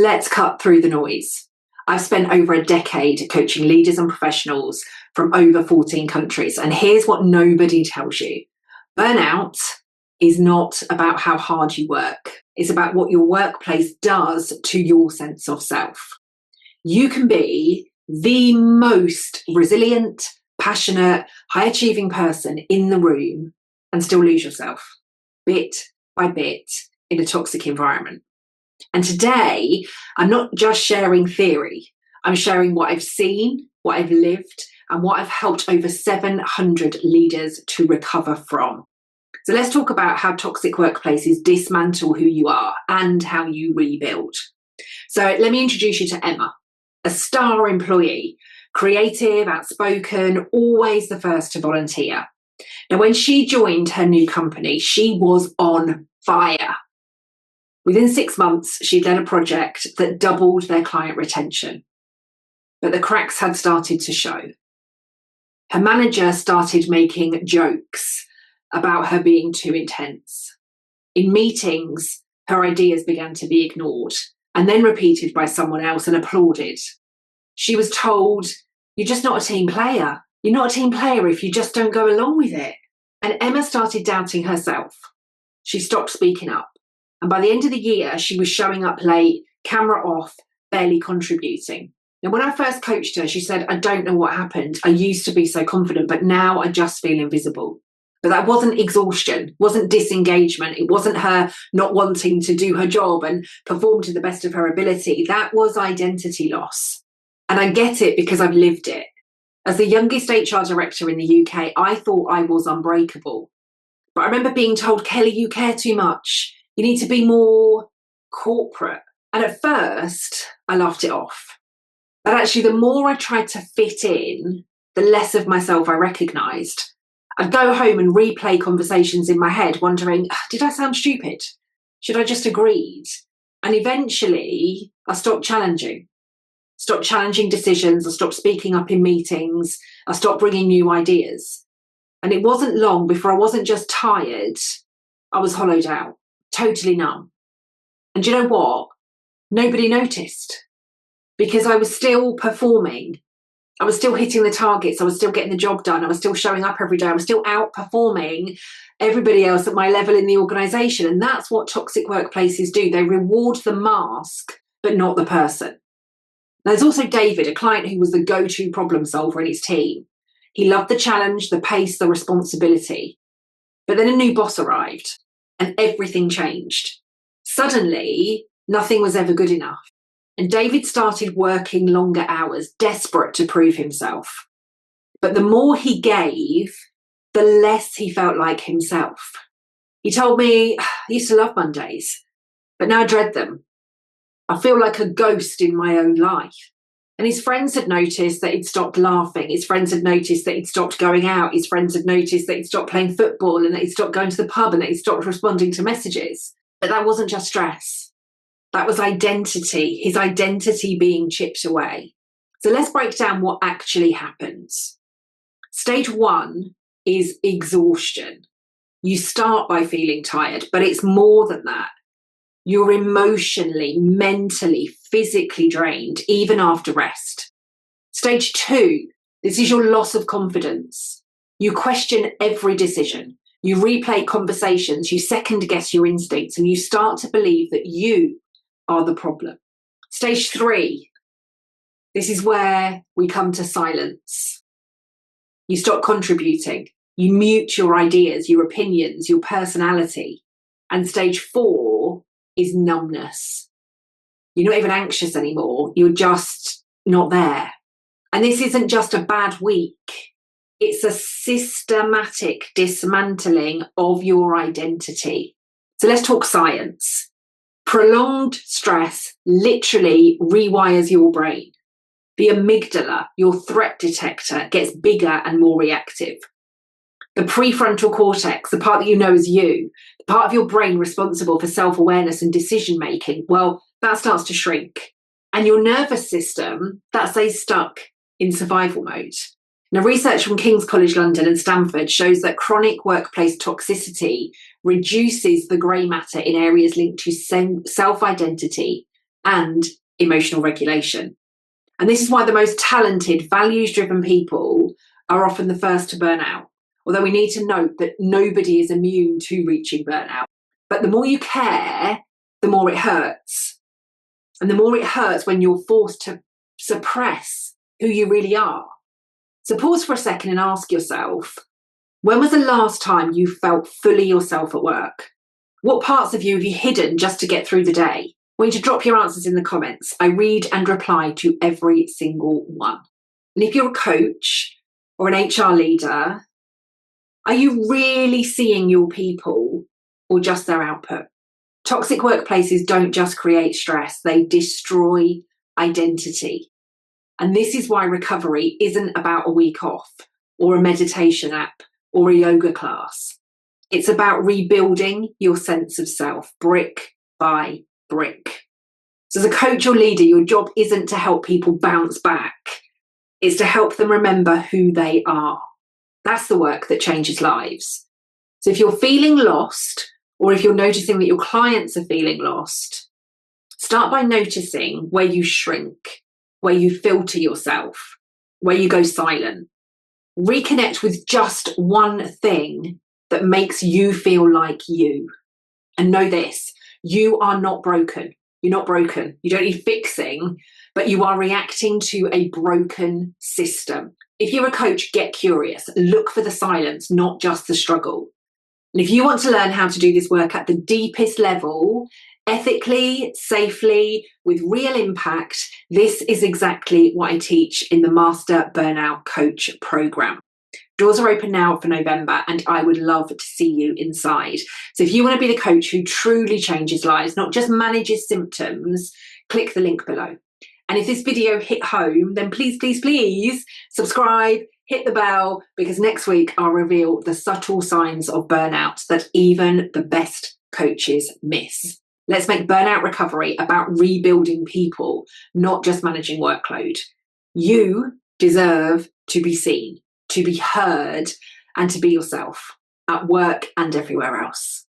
Let's cut through the noise. I've spent over a decade coaching leaders and professionals from over 14 countries. And here's what nobody tells you. Burnout is not about how hard you work. It's about what your workplace does to your sense of self. You can be the most resilient, passionate, high-achieving person in the room and still lose yourself, bit by bit, in a toxic environment. And today, I'm not just sharing theory. I'm sharing what I've seen, what I've lived, and what I've helped over 700 leaders to recover from. So let's talk about how toxic workplaces dismantle who you are and how you rebuild. So let me introduce you to Emma, a star employee, creative, outspoken, always the first to volunteer. Now, when she joined her new company, she was on fire. Within 6 months, she'd led a project that doubled their client retention. But the cracks had started to show. Her manager started making jokes about her being too intense. In meetings, her ideas began to be ignored and then repeated by someone else and applauded. She was told, "You're just not a team player. You're not a team player if you just don't go along with it." And Emma started doubting herself. She stopped speaking up. And by the end of the year, she was showing up late, camera off, barely contributing. Now, when I first coached her, she said, "I don't know what happened. I used to be so confident, but now I just feel invisible." But that wasn't exhaustion, wasn't disengagement. It wasn't her not wanting to do her job and perform to the best of her ability. That was identity loss. And I get it because I've lived it. As the youngest HR director in the UK, I thought I was unbreakable. But I remember being told, "Kelly, you care too much. You need to be more corporate." And at first, I laughed it off. But actually, the more I tried to fit in, the less of myself I recognised. I'd go home and replay conversations in my head, wondering, did I sound stupid? Should I just agreed? And eventually, I stopped challenging decisions. I stopped speaking up in meetings. I stopped bringing new ideas. And it wasn't long before I wasn't just tired, I was hollowed out, totally numb. And do you know what? Nobody noticed because I was still performing. I was still hitting the targets. I was still getting the job done. I was still showing up every day. I was still outperforming everybody else at my level in the organisation. And that's what toxic workplaces do. They reward the mask, but not the person. There's also David, a client who was the go-to problem solver in his team. He loved the challenge, the pace, the responsibility. But then a new boss arrived and everything changed. Suddenly, nothing was ever good enough. And David started working longer hours, desperate to prove himself. But the more he gave, the less he felt like himself. He told me, "I used to love Mondays, but now I dread them. I feel like a ghost in my own life." And his friends had noticed that he'd stopped laughing. His friends had noticed that he'd stopped going out. His friends had noticed that he'd stopped playing football and that he'd stopped going to the pub and that he'd stopped responding to messages. But that wasn't just stress. That was identity, his identity being chipped away. So let's break down what actually happens. Stage 1 is exhaustion. You start by feeling tired, but it's more than that. You're emotionally, mentally, physically drained, even after rest. Stage 2, this is your loss of confidence. You question every decision. You replay conversations, you second guess your instincts, and you start to believe that you are the problem. Stage 3, this is where we come to silence. You stop contributing. You mute your ideas, your opinions, your personality. And stage 4 is numbness. You're not even anxious anymore. You're just not there. And this isn't just a bad week. It's a systematic dismantling of your identity. So let's talk science. Prolonged stress literally rewires your brain. The amygdala, your threat detector, gets bigger and more reactive. The prefrontal cortex, the part that you know as you, the part of your brain responsible for self-awareness and decision-making, well, that starts to shrink. And your nervous system, that stays stuck in survival mode. Now, research from King's College London and Stanford shows that chronic workplace toxicity reduces the grey matter in areas linked to self-identity, and emotional regulation. And this is why the most talented, values-driven people are often the first to burn out. Although we need to note that nobody is immune to reaching burnout. But the more you care, the more it hurts. And the more it hurts when you're forced to suppress who you really are. So pause for a second and ask yourself, when was the last time you felt fully yourself at work? What parts of you have you hidden just to get through the day? I want you to drop your answers in the comments. I read and reply to every single one. And if you're a coach or an HR leader, are you really seeing your people or just their output? Toxic workplaces don't just create stress, they destroy identity. And this is why recovery isn't about a week off or a meditation app or a yoga class. It's about rebuilding your sense of self, brick by brick. So as a coach or leader, your job isn't to help people bounce back. It's to help them remember who they are. That's the work that changes lives. So if you're feeling lost, or if you're noticing that your clients are feeling lost, start by noticing where you shrink, where you filter yourself, where you go silent. Reconnect with just one thing that makes you feel like you. And know this, you are not broken. You're not broken. You don't need fixing, but you are reacting to a broken system. If you're a coach, get curious. Look for the silence, not just the struggle. And if you want to learn how to do this work at the deepest level, ethically, safely, with real impact, this is exactly what I teach in the Master Burnout Coach program. Doors are open now for November, and I would love to see you inside. So if you want to be the coach who truly changes lives, not just manages symptoms, click the link below. And if this video hit home, then please, please, please subscribe, hit the bell, because next week I'll reveal the subtle signs of burnout that even the best coaches miss. Let's make burnout recovery about rebuilding people, not just managing workload. You deserve to be seen, to be heard, and to be yourself at work and everywhere else.